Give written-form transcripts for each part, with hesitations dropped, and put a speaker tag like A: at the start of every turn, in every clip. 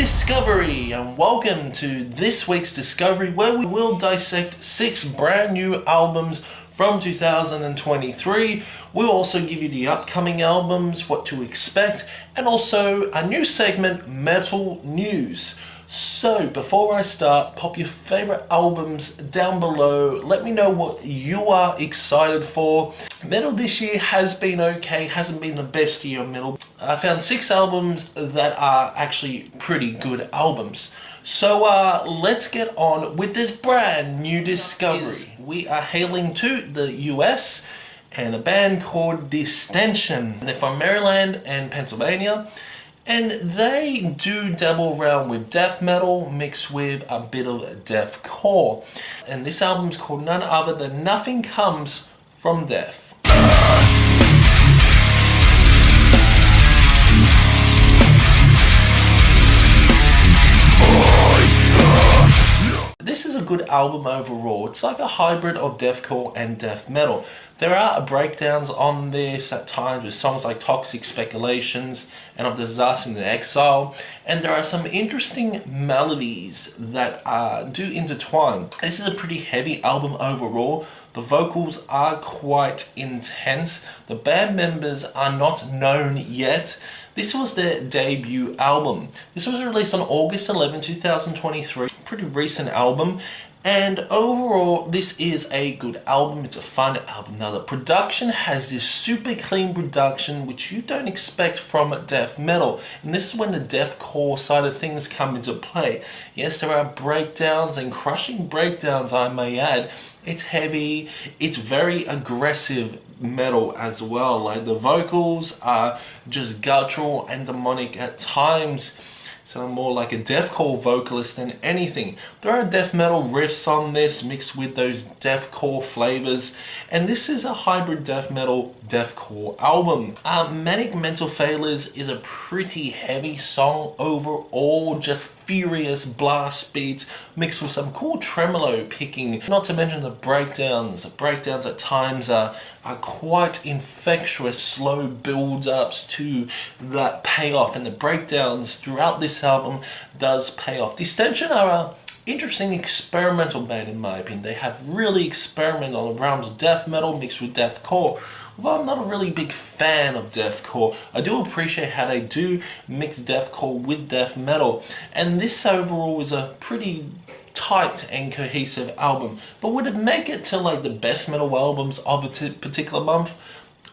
A: Discovery, and welcome to this week's Discovery, where we will dissect 6 brand new albums from 2023. We'll also give you the upcoming albums, what to expect, and also a new segment, Metal News. So before I start, pop your favorite albums down below. Let me know what you are excited for. Metal this year has been okay, hasn't been the best year of metal. I found 6 albums that are actually pretty good albums. So let's get on with this brand new discovery. We are hailing to the US and a band called Distention. They're from Maryland and Pennsylvania. And they do dabble around with death metal mixed with a bit of deathcore. And this album's called none other than Nothing Comes From Death. This is a good album overall. It's like a hybrid of deathcore and death metal. There are breakdowns on this at times with songs like Toxic Speculations and Of Disaster and Exile, and there are some interesting melodies that do intertwine. This is a pretty heavy album overall. The vocals are quite intense. The band members are not known yet. This was their debut album. This was released on August 11, 2023. Pretty recent album. And overall, this is a good album. It's a fun album. Now, the production has this super clean production, which you don't expect from death metal. And this is when the deathcore side of things come into play. Yes, there are breakdowns and crushing breakdowns, I may add. It's heavy. It's very aggressive metal as well. Like, the vocals are just guttural and demonic at times. So I'm more like a deathcore vocalist than anything. There are death metal riffs on this mixed with those deathcore flavors. And this is a hybrid death metal deathcore album. Manic Mental Failures is a pretty heavy song overall. Just furious blast beats mixed with some cool tremolo picking. Not to mention the breakdowns. The breakdowns at times are quite infectious, slow build-ups to that payoff, and the breakdowns throughout this album does pay off. Distention are an interesting experimental band in my opinion. They have really experimented on the realms of death metal mixed with deathcore. Although I'm not a really big fan of deathcore, I do appreciate how they do mix deathcore with death metal, and this overall is a pretty tight and cohesive album. But would it make it to like the best metal albums of a particular month?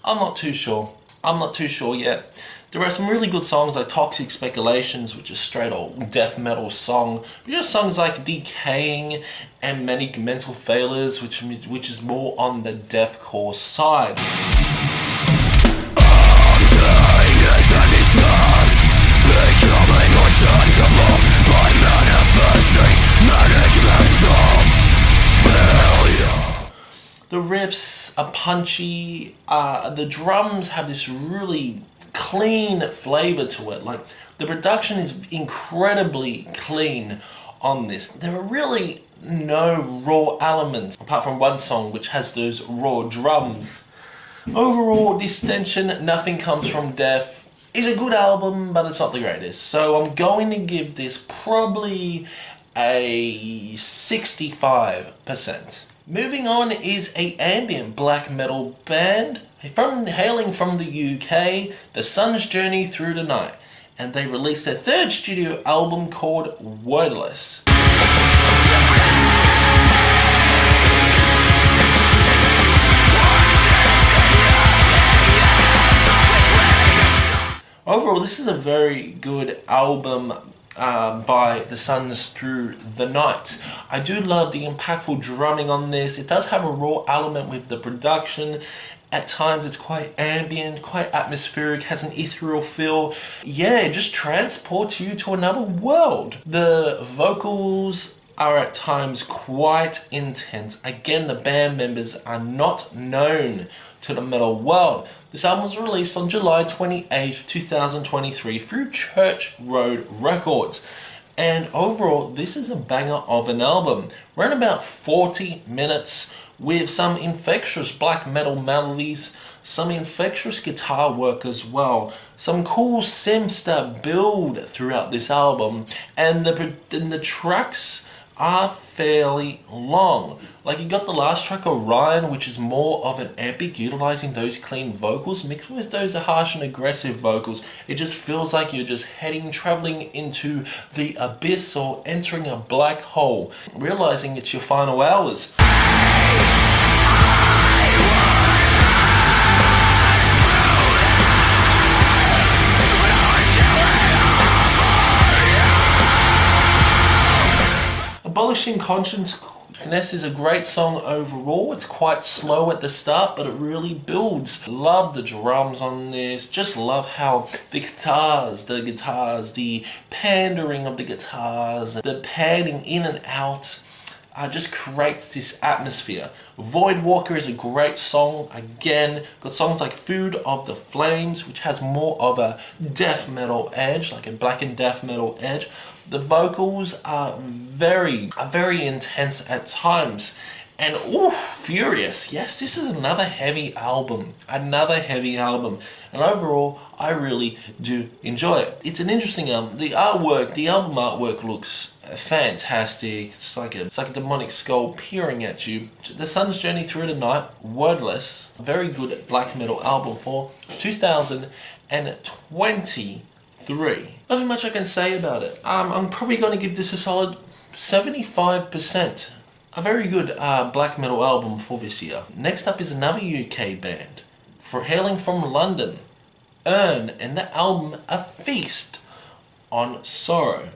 A: I'm not too sure. I'm not too sure yet. There are some really good songs like Toxic Speculations, which is straight old death metal song. But just songs like Decaying and Manic Mental Failures, which is more on the deathcore side. The riffs are punchy, the drums have this really clean flavor to it. Like, the production is incredibly clean on this. There are really no raw elements, apart from one song which has those raw drums. Overall, Distention, Nothing Comes From Death is a good album, but it's not the greatest. So I'm going to give this probably a 65%. Moving on is a ambient black metal band hailing from the UK, The Sun's Journey Through the Night, and they released their 3rd studio album called Wordless. Overall, this is a very good album by The Suns Through the Night. I do love the impactful drumming on this. It does have a raw element with the production. At times it's quite ambient, quite atmospheric, has an ethereal feel. Yeah, it just transports you to another world. The vocals are at times quite intense. Again, the band members are not known to the metal world. This album was released on July 28th, 2023 through Church Road Records. And overall, this is a banger of an album. Around about 40 minutes with some infectious black metal melodies, some infectious guitar work as well, some cool synths that build throughout this album, and the tracks are fairly long. Like, you got the last track, Orion, which is more of an epic, utilizing those clean vocals mixed with those harsh and aggressive vocals. It just feels like you're just traveling into the abyss or entering a black hole, realizing it's your final hours. Abolishing Consciousness is a great song overall. It's quite slow at the start, but it really builds. Love the drums on this. Just love how the guitars, the pandering of the guitars, the panning in and out, just creates this atmosphere. Voidwalker is a great song. Again, got songs like Food of the Flames, which has more of a death metal edge, like a black and death metal edge. The vocals are very intense at times. And furious. Yes, this is another heavy album. And overall, I really do enjoy it. It's an interesting album. The album artwork looks fantastic. It's like a demonic skull peering at you. The Sun's Journey Through the Night, Wordless. Very good black metal album for 2023. Nothing much I can say about it. I'm probably going to give this a solid 75%. A very good black metal album for this year. Next up is another UK band, hailing from London, URNE, and the album A Feast on Sorrow.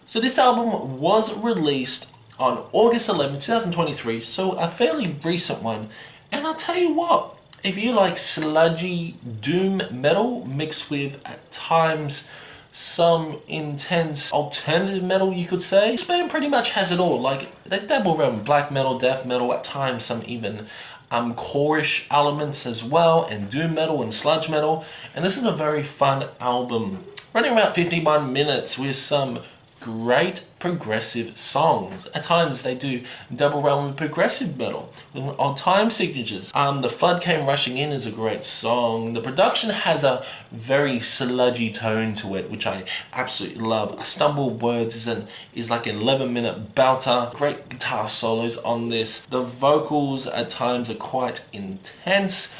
A: So this album was released on August 11, 2023, so a fairly recent one. And I'll tell you what, if you like sludgy doom metal mixed with, at times, some intense alternative metal, you could say, this band pretty much has it all. Like, they dabble around black metal, death metal, at times some even core-ish elements as well, and doom metal and sludge metal. And this is a very fun album, running about 51 minutes with some great progressive songs. At times they do double around with progressive metal on time signatures. The Flood Came Rushing In is a great song. The production has a very sludgy tone to it, which I absolutely love. A Stumble Words is like an 11-minute belter. Great guitar solos on this. The vocals at times are quite intense.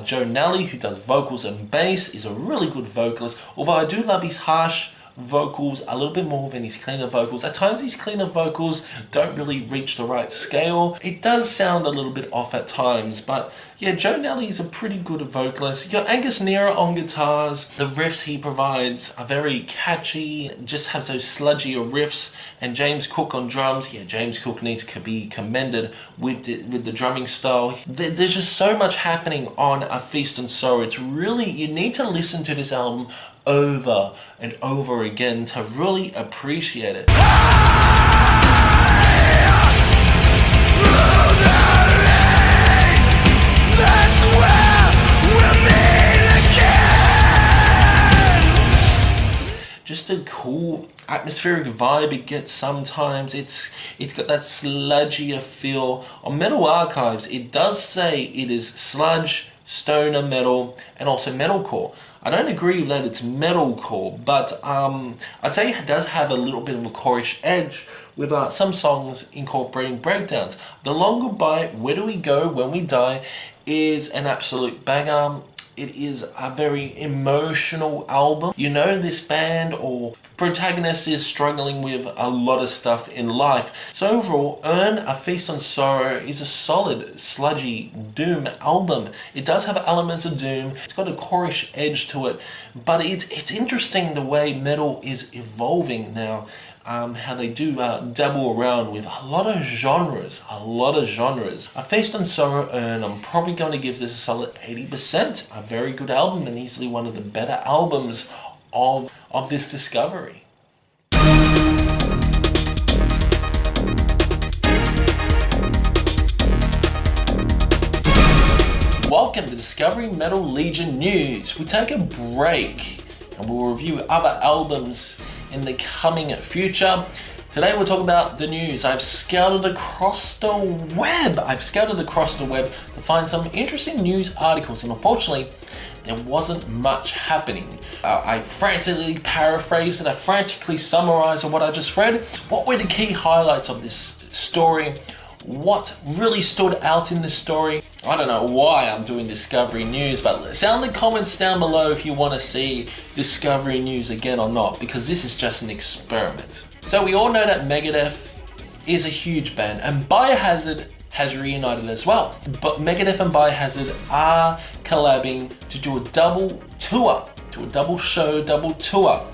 A: Joe Nally, who does vocals and bass, is a really good vocalist, although I do love his harsh vocals a little bit more than his cleaner vocals. At times these cleaner vocals don't really reach the right scale. It does sound a little bit off at times, but yeah, Joe Nally is a pretty good vocalist. You got Angus Nera on guitars. The riffs he provides are very catchy, just have those sludgier riffs. And James Cook on drums. Yeah, James Cook needs to be commended with the drumming style. There's just so much happening on A Feast on Sorrow. It's really, you need to listen to this album over and over again to really appreciate it. Just a cool atmospheric vibe it gets sometimes. It's got that sludgier feel. On Metal Archives, it does say it is sludge, stoner metal, and also metalcore. I don't agree that it's metalcore, but I'd say it does have a little bit of a core-ish edge with some songs incorporating breakdowns. The Longer Bite, Where Do We Go When We Die, is an absolute banger. It is a very emotional album. You know this band or protagonist is struggling with a lot of stuff in life. So overall, URNE, A Feast on Sorrow is a solid, sludgy doom album. It does have elements of doom. It's got a core-ish edge to it. But it's interesting the way metal is evolving now. How they do dabble around with a lot of genres. A Feast on Sorrow, URNE, I'm probably going to give this a solid 80%. A very good album and easily one of the better albums of this discovery. welcome to Discovery Metal Legion News. We take a break and we'll review other albums in the coming future. Today we'll talk about the news. I've scouted across the web to find some interesting news articles, and unfortunately there wasn't much happening. I frantically paraphrased and I frantically summarized what I just read. What were the key highlights of this story? What really stood out in this story? I don't know why I'm doing Discovery News, but sound in the comments down below if you want to see Discovery News again or not, because this is just an experiment. So we all know that Megadeth is a huge band, and Biohazard has reunited as well. But Megadeth and Biohazard are collabing to do a double tour, double tour.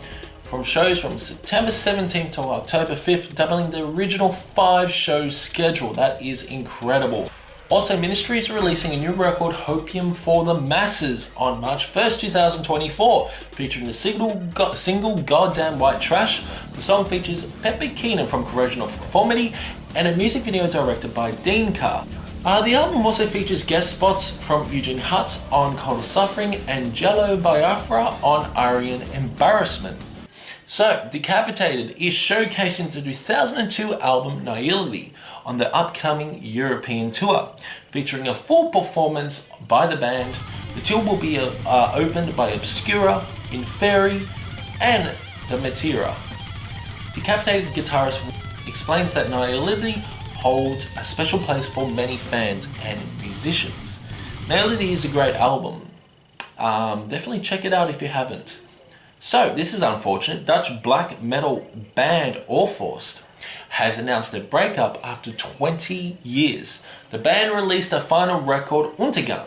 A: From shows from September 17th to October 5th, doubling the original 5-show schedule. That is incredible. Also, Ministry is releasing a new record, Hopium for the Masses, on March 1st, 2024, featuring the single Goddamn White Trash. The song features Pepe Keenan from Corrosion of Conformity and a music video directed by Dean Carr. The album also features guest spots from Eugene Hutz on Cold of Suffering and Jello Biafra on URNE and Embarrassment. So, Decapitated is showcasing the 2002 album Nihility on the upcoming European tour, featuring a full performance by the band. The tour will be opened by Obscura, Inferi, and the Matera. Decapitated guitarist explains that Nihility holds a special place for many fans and musicians. Nihility is a great album. Definitely check it out if you haven't. So, this is unfortunate. Dutch black metal band Orforst has announced their breakup after 20 years. The band released their final record, Untergang,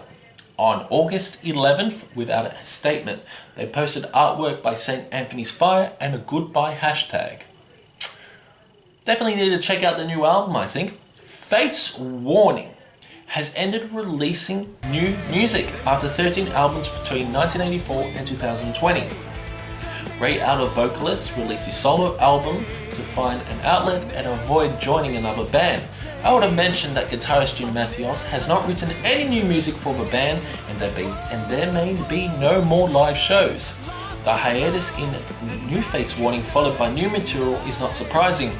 A: on August 11th without a statement. They posted artwork by St. Anthony's Fire and a goodbye hashtag. Definitely need to check out the new album, I think. Fate's Warning has ended releasing new music after 13 albums between 1984 and 2020. Ray Alder, vocalist, released his solo album to find an outlet and avoid joining another band. Alder mentioned that guitarist Jim Mathios has not written any new music for the band, and there may be no more live shows. The hiatus in New Fate's Warning followed by new material is not surprising,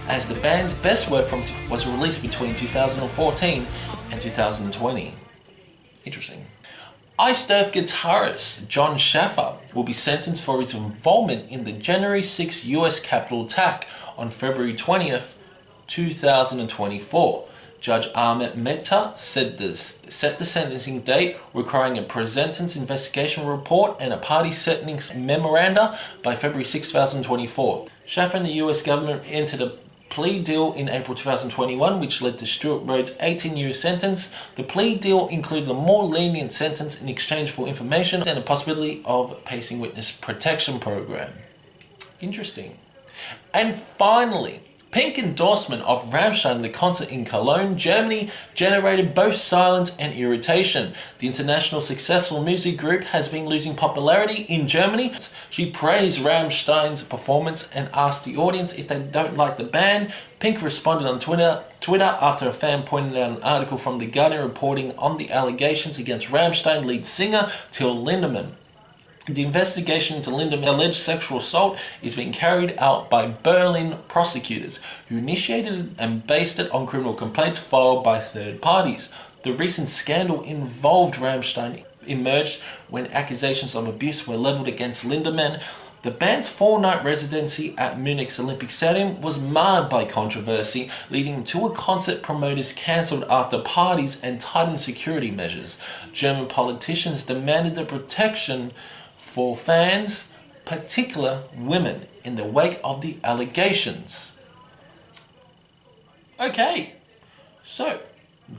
A: as the band's best work was released between 2014 and 2020. Interesting. Iced Earth guitarist John Schaffer will be sentenced for his involvement in the January 6 US Capitol attack on February 20th, 2024. Judge Ahmet Mehta set the sentencing date, requiring a pre-sentence investigation report and a party sentencing memoranda by February 6, 2024. Schaffer and the US government entered a plea deal in April 2021, which led to Stuart Rhodes' 18-year sentence. The plea deal included a more lenient sentence in exchange for information and a possibility of pacing witness protection program. Interesting. And finally, Pink endorsement of Rammstein at the concert in Cologne, Germany, generated both silence and irritation. The international successful music group has been losing popularity in Germany. She praised Rammstein's performance and asked the audience if they don't like the band. Pink responded on Twitter after a fan pointed out an article from The Guardian reporting on the allegations against Rammstein lead singer Till Lindemann. The investigation into Lindemann's alleged sexual assault is being carried out by Berlin prosecutors, who initiated it and based it on criminal complaints filed by third parties. The recent scandal involved Rammstein emerged when accusations of abuse were leveled against Lindemann. The band's 4-night residency at Munich's Olympic Stadium was marred by controversy, leading to a concert promoters cancelled after parties and tightened security measures. German politicians demanded the protection for fans, particularly women, in the wake of the allegations. Okay, so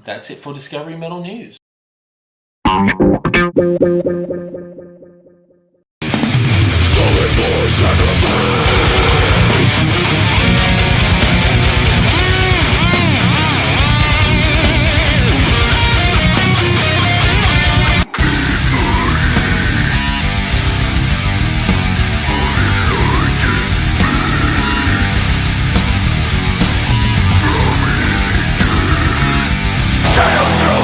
A: that's it for Discovery Metal News. Solid for sacrifice. Shadows through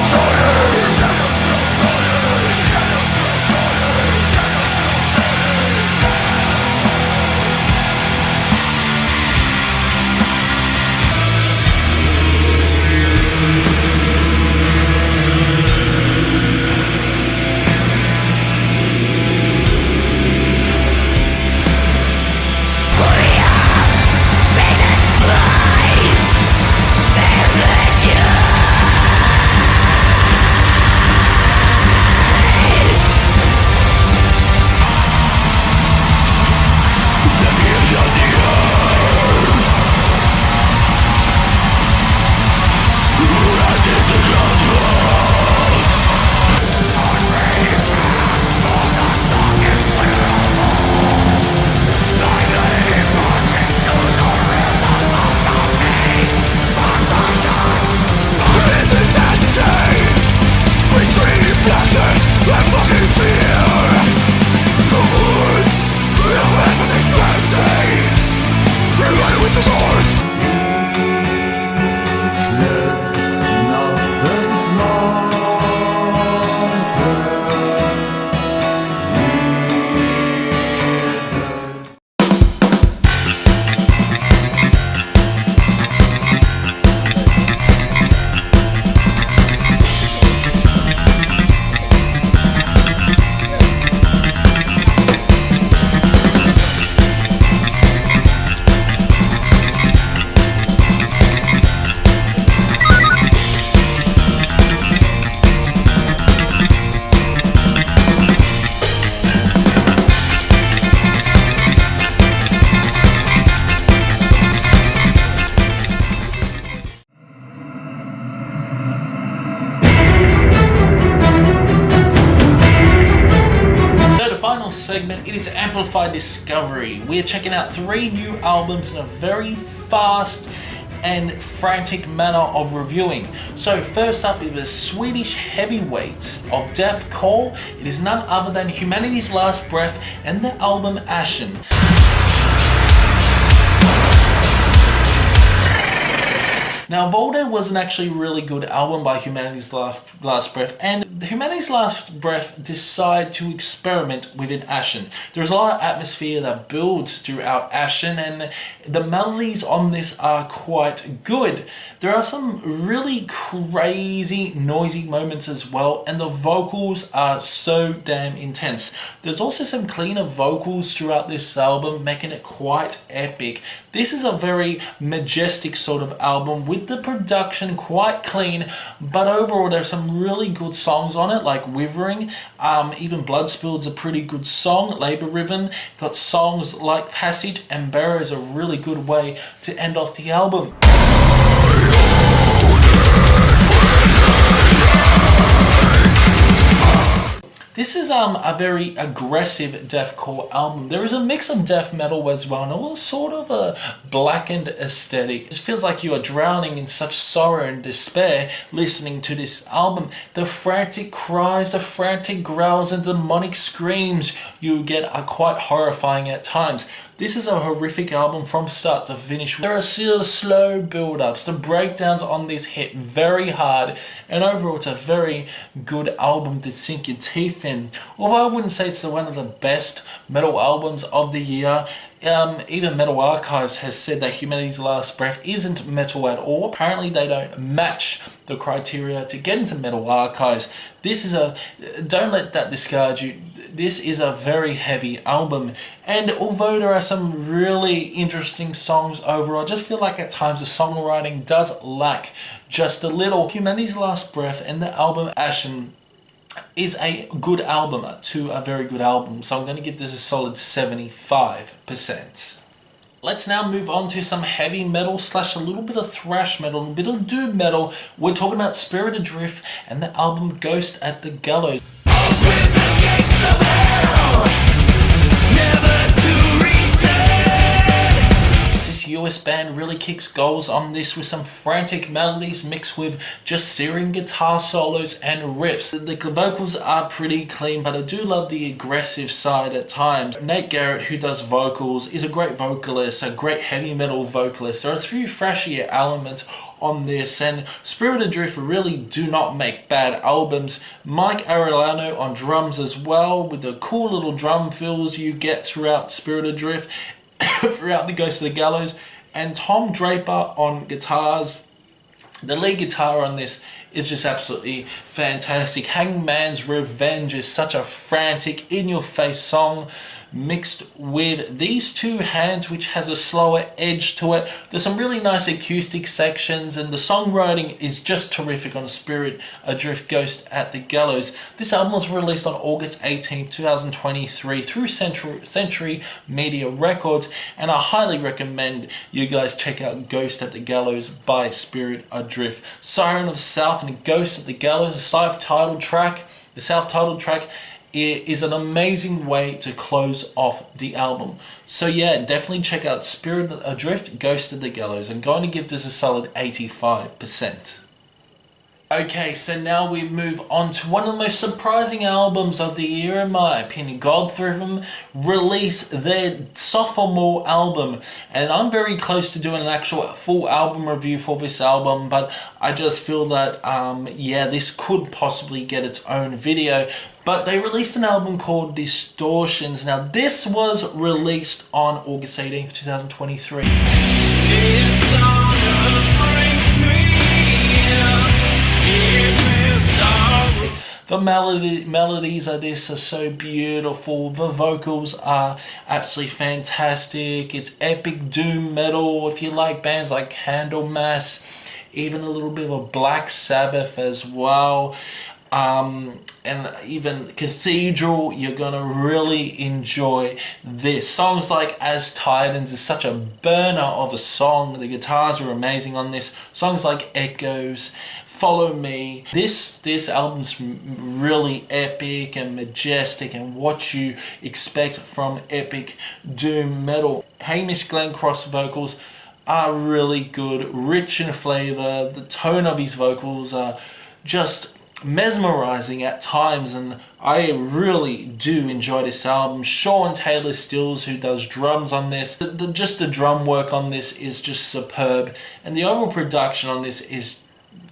A: amplified discovery. We're checking out 3 new albums in a very fast and frantic manner of reviewing. So first up is the Swedish heavyweights of deathcore. It is none other than Humanity's Last Breath and the album Ashen. Now, Volda was an actually really good album by Humanity's Last Breath, and Humanity's Last Breath decided to experiment within Ashen. There's a lot of atmosphere that builds throughout Ashen, and the melodies on this are quite good. There are some really crazy, noisy moments as well, and the vocals are so damn intense. There's also some cleaner vocals throughout this album, making it quite epic. This is a very majestic sort of album with the production quite clean, but overall there's some really good songs on it, like Withering. Even Blood Spilled's a pretty good song. Labor Riven got songs like Passage, and Bearer is a really good way to end off the album. This is a very aggressive deathcore album. There is a mix of death metal as well, and all sort of a blackened aesthetic. It feels like you are drowning in such sorrow and despair listening to this album. The frantic cries, the frantic growls, and demonic screams you get are quite horrifying at times. This is a horrific album from start to finish. There are still slow build-ups. The breakdowns on this hit very hard, and overall it's a very good album to sink your teeth in. Although I wouldn't say it's one of the best metal albums of the year, even Metal Archives has said that Humanity's Last Breath isn't metal at all. Apparently they don't match the criteria to get into Metal Archives. This is don't let that discourage you. This is a very heavy album, and although there are some really interesting songs overall, I just feel like at times the songwriting does lack just a little. Humanity's Last Breath and the album Ashen is a good album to a very good album, so I'm going to give this a solid 75%. Let's now move on to some heavy metal / a little bit of thrash metal, a bit of doom metal. We're talking about Spirit Adrift and the album Ghost at the Gallows.
B: Open the gates of hell, never to return.
A: This US band really kicks goals on this with some frantic melodies mixed with just searing guitar solos and riffs. The vocals are pretty clean, but I do love the aggressive side at times. Nate Garrett, who does vocals, is a great vocalist, a great heavy metal vocalist. There are a few thrashier elements on this, and Spirit Adrift really do not make bad albums. Mike Arellano on drums as well, with the cool little drum fills you get throughout Spirit Adrift, throughout the Ghost of the Gallows, and Tom Draper on guitars. The lead guitar on this is just absolutely fantastic. Hangman's Revenge is such a frantic, in-your-face song mixed with These Two Hands, which has a slower edge to it. There's some really nice acoustic sections, and the songwriting is just terrific on Spirit Adrift Ghost at the Gallows. This album was released on August 18th, 2023 through Century Media Records, and I highly recommend you guys check out Ghost at the Gallows by Spirit Adrift. Siren of the South and Ghost at the Gallows, the self-titled track. The self-titled track is an amazing way to close off the album. So yeah, definitely check out Spirit Adrift, Ghost at the Gallows. I'm going to give this a solid 85%. Okay, so now we move on to one of the most surprising albums of the year in my opinion. Godthrymm released their sophomore album, and I'm very close to doing an actual full album review for this album, but I just feel that yeah, this could possibly get its own video. But they released an album called Distortions. Now this was released on August 18th, 2023. The melodies of this are so beautiful. The vocals are absolutely fantastic. It's epic doom metal. If you like bands like Candlemass, even a little bit of a Black Sabbath as well. and even Cathedral, you're gonna really enjoy this. Songs like As Titans is such a burner of a song. The guitars are amazing on this. Songs like Echoes, Follow Me. This album's really epic and majestic and what you expect from epic doom metal. Hamish Glencross vocals are really good, rich in flavour. The tone of his vocals are just mesmerizing at times, and I really do enjoy this album. Sean Taylor Stills, who does drums on this, just the drum work on this is just superb, and the overall production on this is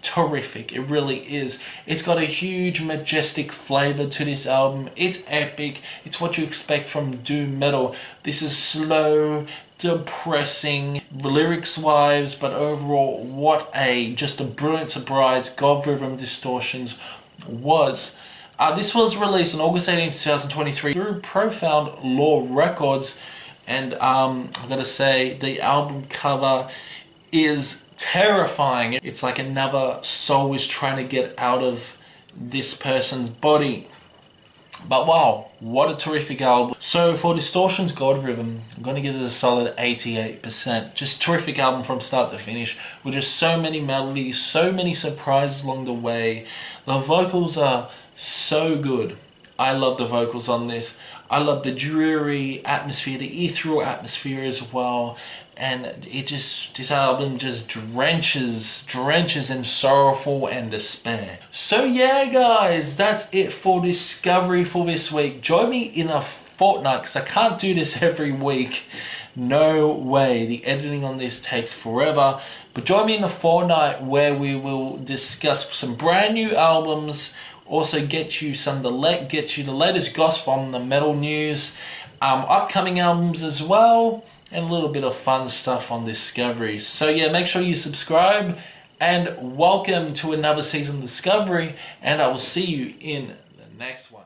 A: terrific. It really is. It's got a huge majestic flavor to this album. It's epic. It's what you expect from doom metal. This is slow, depressing lyrics wise, but overall what just a brilliant surprise Godthrymm Distortions was. This was released on August 18th, 2023 through Profound Law Records, and I've got to say the album cover is terrifying. It's like another soul is trying to get out of this person's body. But wow, what a terrific album. So for Distortion's Godthrymm, I'm going to give it a solid 88%. Just terrific album from start to finish, with just so many melodies, so many surprises along the way. The vocals are so good. I love the vocals on this. I love the dreary atmosphere, the ethereal atmosphere as well. And this album just drenches in sorrowful and despair. So yeah guys, that's it for Discovery for this week. Join me in a fortnight, because I can't do this every week. No way, the editing on this takes forever. But join me in a fortnight where we will discuss some brand new albums, also get you the latest gossip on the metal news, upcoming albums as well, and a little bit of fun stuff on Discovery. So yeah, make sure you subscribe, and welcome to another season of Discovery, and I will see you in the next one.